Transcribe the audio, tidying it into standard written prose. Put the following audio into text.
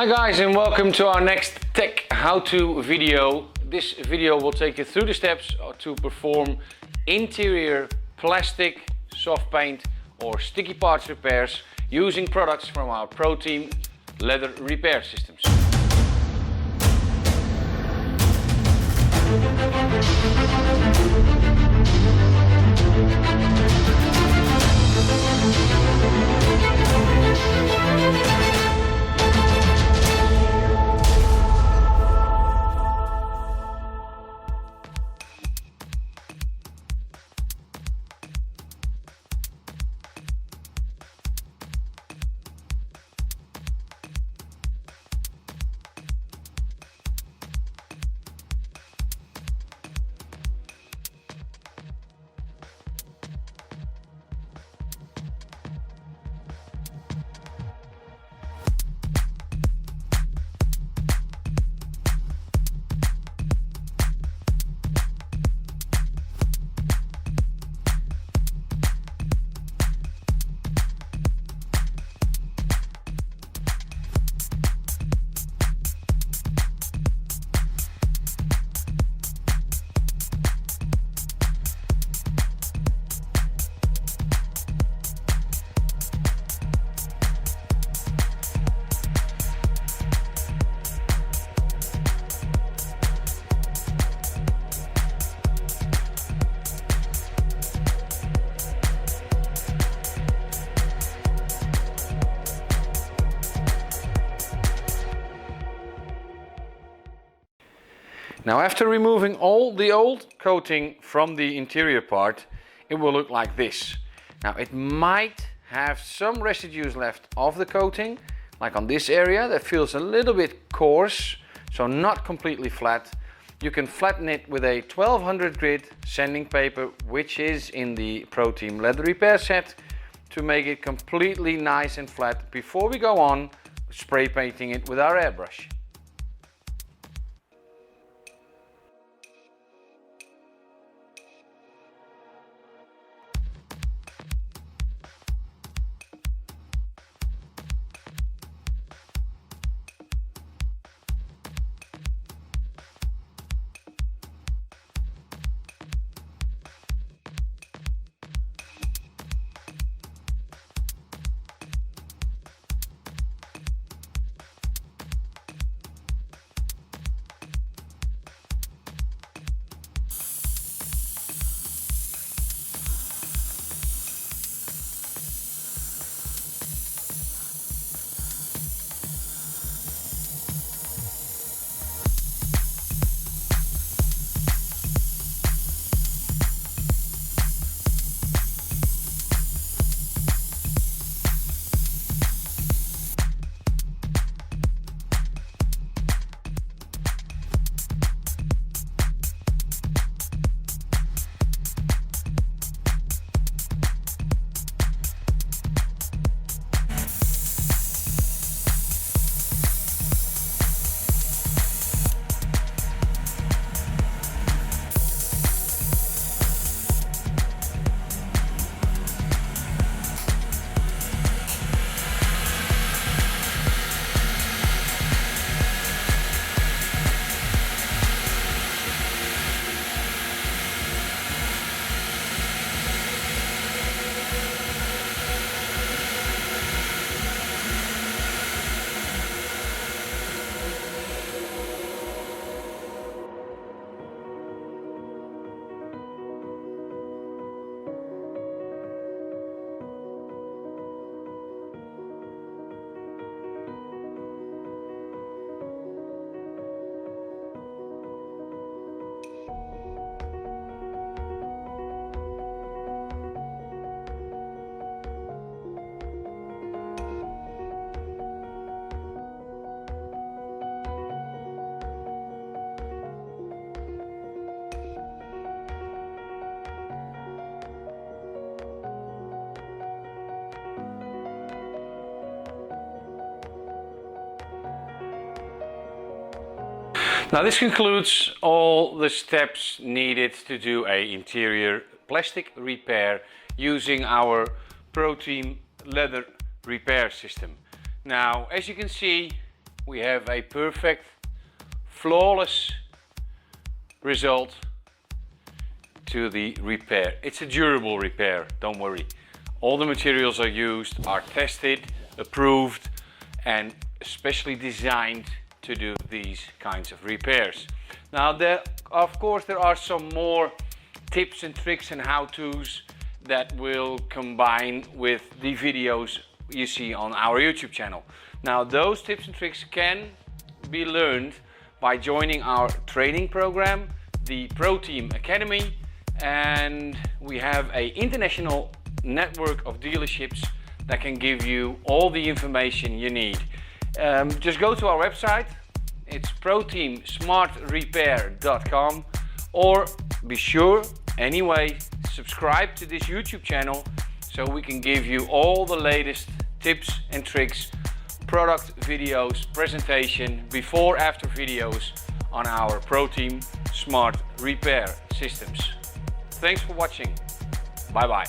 Hi guys, and welcome to our next tech how-to video. This video will take you through the steps to perform interior plastic, soft paint or sticky parts repairs using products from our Proteam leather repair systems. Now, after removing all the old coating from the interior part, it will look like this. Now, it might have some residues left of the coating, like on this area that feels a little bit coarse, so not completely flat. You can flatten it with a 1200 grit sanding paper, which is in the Proteam leather repair set, to make it completely nice and flat before we go on spray painting it with our airbrush. Now, this concludes all the steps needed to do an interior plastic repair using our Proteam leather repair system. Now, as you can see, we have a perfect, flawless result to the repair. It's a durable repair, don't worry. All the materials are used, are tested, approved, and especially designed to do these kinds of repairs. Now of course there are some more tips and tricks and how-tos that will combine with the videos you see on our YouTube channel. Now those tips and tricks can be learned by joining our training program, the Proteam Academy, and we have an international network of dealerships that can give you all the information you need. Just go to our website, it's proteamsmartrepair.com, or be sure anyway subscribe to this YouTube channel so we can give you all the latest tips and tricks, product videos, presentation, before after videos on our Proteam Smart Repair Systems. Thanks for watching. Bye bye.